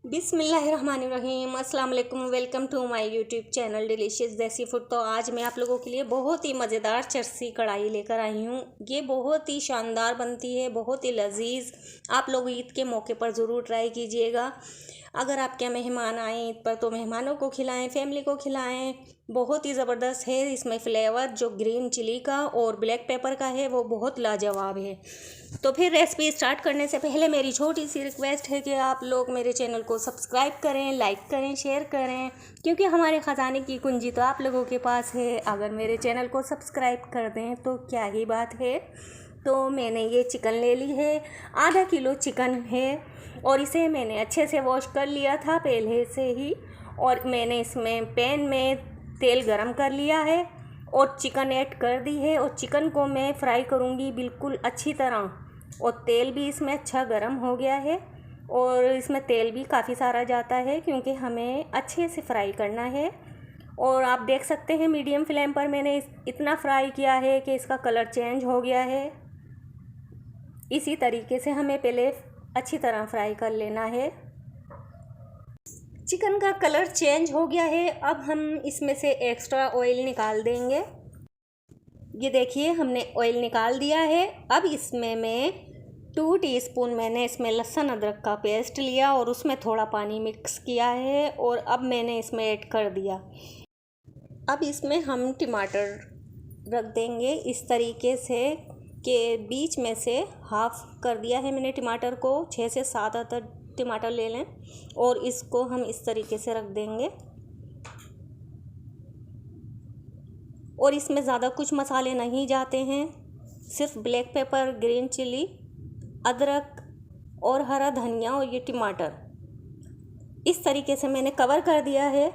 बिस्मिल्लाहिर्रहमानिर्रहीम अस्सलाम वालेकुम। Welcome to my YouTube channel delicious desi food. तो आज मैं आप लोगों के लिए बहुत ही मज़ेदार चरसी कढ़ाई लेकर आई हूँ। ये बहुत ही शानदार बनती है, बहुत ही लजीज। आप लोग ईद के मौके पर ज़रूर ट्राई कीजिएगा। अगर आपके मेहमान आएँ ईद पर तो मेहमानों को खिलाएं, फैमिली को खिलाएं। बहुत ही ज़बरदस्त है। इसमें फ्लेवर जो ग्रीन चिली का और ब्लैक पेपर का है वो बहुत लाजवाब है। तो फिर रेसिपी स्टार्ट करने से पहले मेरी छोटी सी रिक्वेस्ट है कि आप लोग मेरे चैनल को सब्सक्राइब करें, लाइक करें, शेयर करें, क्योंकि हमारे ख़जाने की कुंजी तो आप लोगों के पास है। अगर मेरे चैनल को सब्सक्राइब कर दें तो क्या ही बात है। तो मैंने ये चिकन ले ली है, आधा किलो चिकन है और इसे मैंने अच्छे से वॉश कर लिया था पहले से ही। और मैंने इसमें पैन में तेल गरम कर लिया है और चिकन ऐड कर दी है और चिकन को मैं फ्राई करूँगी बिल्कुल अच्छी तरह। और तेल भी इसमें अच्छा गरम हो गया है और इसमें तेल भी काफ़ी सारा जाता है क्योंकि हमें अच्छे से फ्राई करना है। और आप देख सकते हैं मीडियम फ्लेम पर मैंने इतना फ्राई किया है कि इसका कलर चेंज हो गया है। इसी तरीके से हमें पहले अच्छी तरह फ्राई कर लेना है। चिकन का कलर चेंज हो गया है। अब हम इसमें से एक्स्ट्रा ऑयल निकाल देंगे। ये देखिए हमने ऑयल निकाल दिया है। अब इसमें मैं 2 टीस्पून मैंने इसमें लहसुन अदरक का पेस्ट लिया और उसमें थोड़ा पानी मिक्स किया है और अब मैंने इसमें ऐड कर दिया। अब इसमें हम टमाटर रख देंगे इस तरीके से कि बीच में से हाफ़ कर दिया है मैंने टमाटर को। 6 से 7 अदर टमाटर ले लें और इसको हम इस तरीके से रख देंगे। और इसमें ज़्यादा कुछ मसाले नहीं जाते हैं, सिर्फ ब्लैक पेपर, ग्रीन चिली, अदरक और हरा धनिया और ये टमाटर। इस तरीके से मैंने कवर कर दिया है।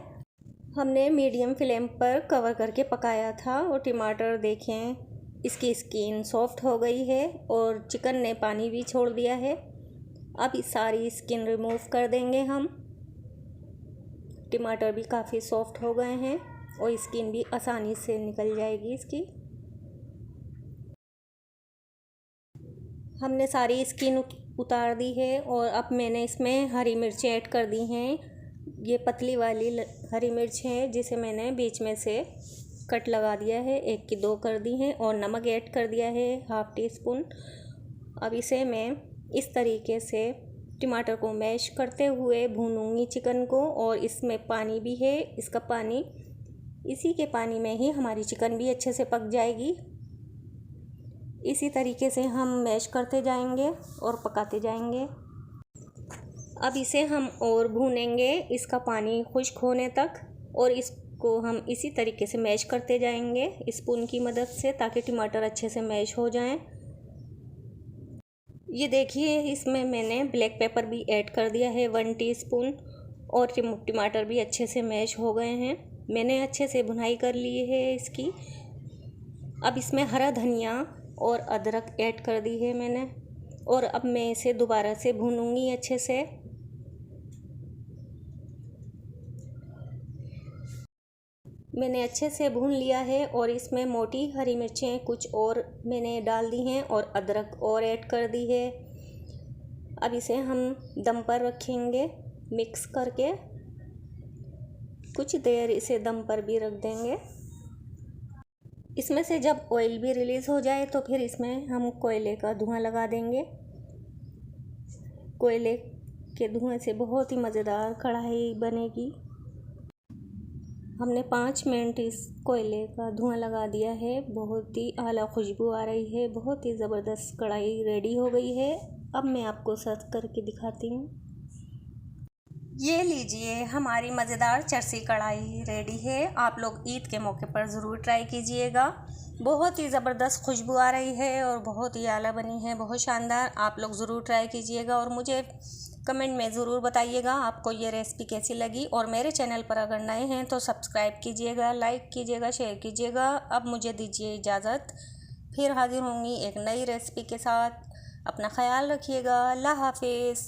हमने मीडियम फ्लेम पर कवर करके पकाया था और टमाटर देखें इसकी स्किन सॉफ्ट हो गई है और चिकन ने पानी भी छोड़ दिया है। अब इस सारी स्किन रिमूव कर देंगे हम। टमाटर भी काफ़ी सॉफ्ट हो गए हैं और स्किन भी आसानी से निकल जाएगी इसकी। हमने सारी स्किन उतार दी है और अब मैंने इसमें हरी मिर्चें ऐड कर दी हैं। ये पतली वाली हरी मिर्च है जिसे मैंने बीच में से कट लगा दिया है। 1 की 2 कर दी हैं और नमक ऐड कर दिया है ½ टीस्पून। अब इसे मैं इस तरीके से टमाटर को मैश करते हुए भूनूंगी चिकन को। और इसमें पानी भी है, इसका पानी, इसी के पानी में ही हमारी चिकन भी अच्छे से पक जाएगी। इसी तरीके से हम मैश करते जाएंगे और पकाते जाएंगे। अब इसे हम और भूनेंगे इसका पानी खुश्क होने तक और इसको हम इसी तरीके से मैश करते जाएंगे स्पून की मदद से ताकि टमाटर अच्छे से मैश हो जाएं। ये देखिए इसमें मैंने ब्लैक पेपर भी ऐड कर दिया है 1 टीस्पून और टमाटर भी अच्छे से मैश हो गए हैं। मैंने अच्छे से भुनाई कर ली है इसकी। अब इसमें हरा धनिया और अदरक ऐड कर दी है मैंने और अब मैं इसे दोबारा से भूनूंगी अच्छे से। मैंने अच्छे से भून लिया है और इसमें मोटी हरी मिर्चें कुछ और मैंने डाल दी हैं और अदरक और ऐड कर दी है। अब इसे हम दम पर रखेंगे मिक्स करके। कुछ देर इसे दम पर भी रख देंगे। इसमें से जब ऑयल भी रिलीज़ हो जाए तो फिर इसमें हम कोयले का धुआं लगा देंगे। कोयले के धुएं से बहुत ही मज़ेदार कढ़ाई बनेगी। हमने 5 मिनट इस कोयले का धुआं लगा दिया है। बहुत ही आला खुशबू आ रही है। बहुत ही ज़बरदस्त कढ़ाई रेडी हो गई है। अब मैं आपको सर्व करके दिखाती हूँ। ये लीजिए हमारी मज़ेदार चरसी कढ़ाई रेडी है। आप लोग ईद के मौके पर ज़रूर ट्राई कीजिएगा। बहुत ही ज़बरदस्त खुशबू आ रही है और बहुत ही आला बनी है, बहुत शानदार। आप लोग ज़रूर ट्राई कीजिएगा और मुझे कमेंट में ज़रूर बताइएगा आपको ये रेसिपी कैसी लगी। और मेरे चैनल पर अगर नए हैं तो सब्सक्राइब कीजिएगा, लाइक कीजिएगा, शेयर कीजिएगा। अब मुझे दीजिए इजाज़त, फिर हाज़िर होंगी एक नई रेसिपी के साथ। अपना ख्याल रखिएगा। अल्लाह हाफिज़।